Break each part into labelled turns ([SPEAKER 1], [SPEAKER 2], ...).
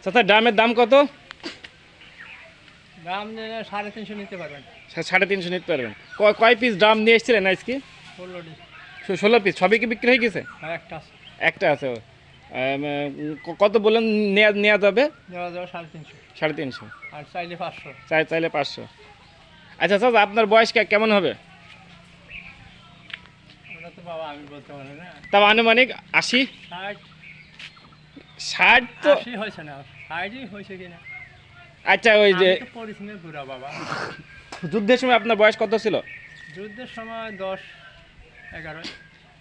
[SPEAKER 1] চাচা ড্রামের দাম কত?
[SPEAKER 2] দাম 350 নিতে পারবেন।
[SPEAKER 1] 350 নিতে পারবেন। কয় পিস ড্রাম নিয়ে এসেছিলেন আজকে?
[SPEAKER 2] 16টি।
[SPEAKER 1] 16 পিস, সবই কি বিক্রি হয়ে গেছে?
[SPEAKER 2] হ্যাঁ, একটা আছে।
[SPEAKER 1] একটা আছে। কত বললেন নেওয়া যাবে?
[SPEAKER 2] দেওয়া যাবে 350।
[SPEAKER 1] 350।
[SPEAKER 2] আর চাইলে 500।
[SPEAKER 1] চাইলে 500। আচ্ছা চাচা আপনার বয়স কেমন হবে?
[SPEAKER 2] ওটা তো বাবা আমি বলতে পারি না।
[SPEAKER 1] তাও আনুমানিক 80?
[SPEAKER 2] 60।
[SPEAKER 1] 60 তো
[SPEAKER 2] 80 হয়েছে না, 60ই হয়েছে কিনা।
[SPEAKER 1] আচ্ছা ওই যে
[SPEAKER 2] আমি তো পরিশ্রমের বুড়া বাবা।
[SPEAKER 1] যুদ্ধের সময় আপনার বয়স কত ছিল?
[SPEAKER 2] যুদ্ধের সময় 10, 11।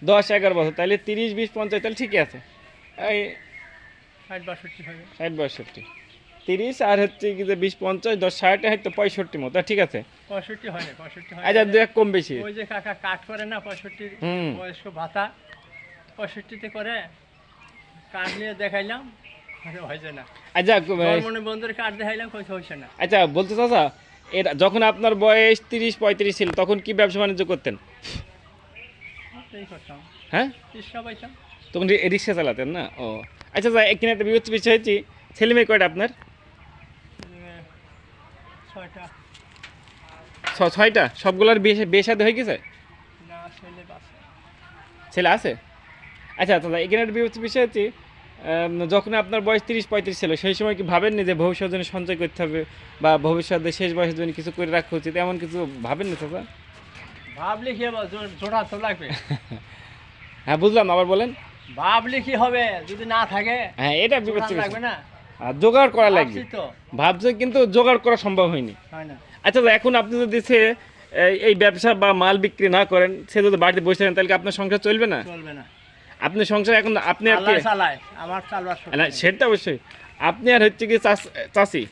[SPEAKER 1] 10-11 বছর, তাহলে 30, 20, 50, তাহলে ঠিকই আছে। এই
[SPEAKER 2] 60, 62 হবে।
[SPEAKER 1] 60-62, 30 আর হচ্ছে কি যে 20, 50, 10, 60 হয়তো 65 মতো, ঠিক আছে।
[SPEAKER 2] 65 হয় না, 65 হয়
[SPEAKER 1] আচ্ছা
[SPEAKER 2] না।
[SPEAKER 1] 2 কম বেশি।
[SPEAKER 2] ওই যে কাকা কাট করে না 65
[SPEAKER 1] হুম।
[SPEAKER 2] বয়স্ক ভাতা, 65তে করে কার্ড নিয়ে দেখাইলাম, হয়েছে না।
[SPEAKER 1] আচ্ছা
[SPEAKER 2] মনে বন্ধুর কার্ড দেখাইলাম, হয়েছে না।
[SPEAKER 1] আচ্ছা বলতে চাচা, এটা যখন আপনার বয়স 30-35 ছিল তখন কি ব্যবসা বাণিজ্য করতেন?
[SPEAKER 2] এই করতাম,
[SPEAKER 1] হ্যাঁ,
[SPEAKER 2] রিক্সা পাইতাম।
[SPEAKER 1] তখন রিক্সা চালাতেন না? ও আচ্ছা স্যার, এখানে একটা বিবেচ্য বিষয় হচ্ছে, ছেলে মেয়ে কয়টা আপনার?
[SPEAKER 2] 6টা।
[SPEAKER 1] 6টা? সবগুলোর বিয়ে শাদী হয়ে গেছে?
[SPEAKER 2] না, ছেলে বাচ্চা।
[SPEAKER 1] ছেলে আছে? আচ্ছা আচ্ছা, এখানে একটা বিবেচ্য বিষয় হচ্ছে, যখন আপনার বয়স 30-35 ছিল সেই সময় কি ভাবেননি যে ভবিষ্যতের জন্য সঞ্চয় করতে হবে বা ভবিষ্যতে শেষ বয়সের জন্য কিছু করে রাখা উচিত, এমন কিছু ভাবেননি চাচা?
[SPEAKER 2] ভাবলে কি হবে, জোড়া তো লাগবে।
[SPEAKER 1] হ্যাঁ বুঝলাম, আবার বলেন।
[SPEAKER 2] ভাবলে কি হবে, যদি না থাকে
[SPEAKER 1] হ্যাঁ এটা
[SPEAKER 2] জোড়া
[SPEAKER 1] বিবেচ্য বিষয়।
[SPEAKER 2] লাগবে না।
[SPEAKER 1] আর জোগাড় করা লাগবে।
[SPEAKER 2] ভাবছি তো,
[SPEAKER 1] ভাবছে কিন্তু জোগাড় করা সম্ভব হয়নি।
[SPEAKER 2] হয় না।
[SPEAKER 1] আচ্ছা এখন আপনি যদি এই ব্যবসা বা মাল বিক্রি না করেন, সে যদি বাড়িতে বসে থাকেন, তাহলে কি আপনার সংসার চলবে না?
[SPEAKER 2] চলবে না।
[SPEAKER 1] আপনি সংসার এখন আপনি আর
[SPEAKER 2] আল্লাহ চালায়, আমার চালবার শক্তি
[SPEAKER 1] না
[SPEAKER 2] নেই।
[SPEAKER 1] সেটা অবশ্যই। আপনি আর হচ্ছে কি চাষি,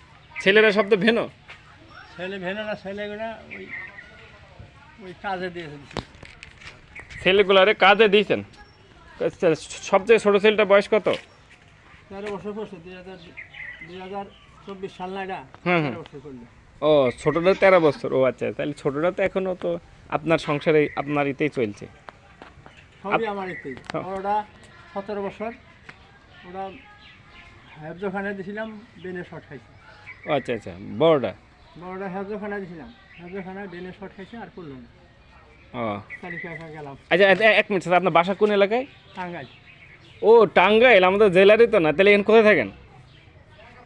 [SPEAKER 1] ছেলেরা শব্দ ভেনো।
[SPEAKER 2] ছেলে ভেনো না, ছেলেগুলা ওই ওই কাজে দিয়ে দিচ্ছি।
[SPEAKER 1] ছেলেগুলারে কাজে দিয়েছেন। সবচেয়ে ছোট ছেলেটা বয়স কত?
[SPEAKER 2] 13 বছর করছে, 2024 সাল না এটা।
[SPEAKER 1] হুম,
[SPEAKER 2] 13 বছর করলো।
[SPEAKER 1] ও ছোটটা 13 বছর। ও আচ্ছা, তাহলে ছোটটা তো এখনও তো আপনার সংসারে আপনার ইতেই চলছে।
[SPEAKER 2] সবই আমার এতেই।
[SPEAKER 1] হ্যাঁ।
[SPEAKER 2] ওটা 17 বছর, ওরা হেফজোখানে দিয়েছিলাম, বেনে শট খাইছে।
[SPEAKER 1] ও আচ্ছা আচ্ছা, বড়টা।
[SPEAKER 2] বড়টা হেফজোখানে দিয়েছিলাম, হেফজোখানায় বেনে শট খাইছে, আর করলো না।
[SPEAKER 1] ও
[SPEAKER 2] তালিকা গেলাম
[SPEAKER 1] আচ্ছা, এক মিনিট স্যার, আপনার বাসা কোন এলাকায়?
[SPEAKER 2] টাঙ্গাইল।
[SPEAKER 1] ও টাঙ্গাইল, আমাদের জেলারই তো না, তাহলে এখন কোথায় থাকেন?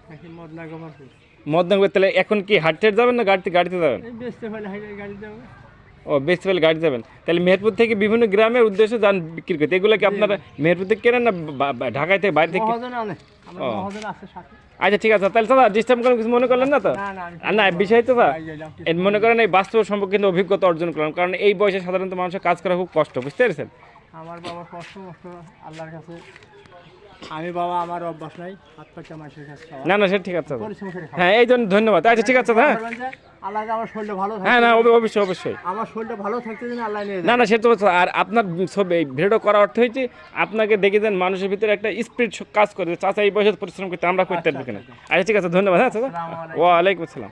[SPEAKER 2] নাকি মদনা গোমারপুর।
[SPEAKER 1] মধ্যনগর। তাহলে এখন কি হাঁটতে যাবেন না গাড়িতে যাবেন?
[SPEAKER 2] এই বেচতে পারলে গাড়ি যাবে।
[SPEAKER 1] ও বেচতে পেলে গাড়ি যাবেন। তাহলে মেহেরপুর থেকে বিভিন্ন গ্রামের উদ্দেশ্যে যান বিক্রি করতে, এগুলো কি আপনারা মেহেরপুর থেকে কেনেন না ঢাকায় থেকে বাইরে থেকে?
[SPEAKER 2] মহাজন আনে, আমার
[SPEAKER 1] ও।
[SPEAKER 2] মহাজন আছে সাথে।
[SPEAKER 1] আচ্ছা ঠিক আছে, তাহলে দাদা ডিস্টার্ব করেন কিছু মনে করলেন না তো?
[SPEAKER 2] না না,
[SPEAKER 1] আর না বিষয় তো
[SPEAKER 2] গাড়ি গেলাম,
[SPEAKER 1] এই মনে করেন এই বাস্তব সম্পর্কে কিন্তু অভিজ্ঞতা অর্জন করলাম, কারণ এই বয়সে সাধারণত মানুষের কাজ করা খুব কষ্ট, বুঝতে পেরেছেন?
[SPEAKER 2] আমার বাবা কষ্ট আল্লাহর কাছে। আমি বাবা, আমার অভ্যাস নাই হাত পাচ্ছা মাসের কাছে খাওয়া।
[SPEAKER 1] না না সেটা ঠিক আছে।
[SPEAKER 2] পরিশ্রম করে খাওয়া।
[SPEAKER 1] হ্যাঁ এই জন্য ধন্যবাদ। আচ্ছা ঠিক আছে, হ্যাঁ
[SPEAKER 2] বলবেন যে আল্লাহ আমার শরীরটা ভালো থাকে।
[SPEAKER 1] হ্যাঁ না অবশ্যই অবশ্যই।
[SPEAKER 2] আমার শরীরটা ভালো থাকতে দিন, আল্লাহ নিয়ে
[SPEAKER 1] না
[SPEAKER 2] যায়।
[SPEAKER 1] না সে তো আর আপনার ছবি এই ভিডিও করার অর্থ হয়েছে আপনাকে দেখে দেন মানুষের ভিতরে একটা স্পিরিট কাজ করে, চাচা এই বয়সে পরিশ্রম করতে আমরা করতে পারবো কিনা। আচ্ছা ঠিক আছে, ধন্যবাদ। হ্যাঁ চাচা,
[SPEAKER 2] আসসালামু আলাইকুম।
[SPEAKER 1] ওয়ালাইকুম আসসালাম।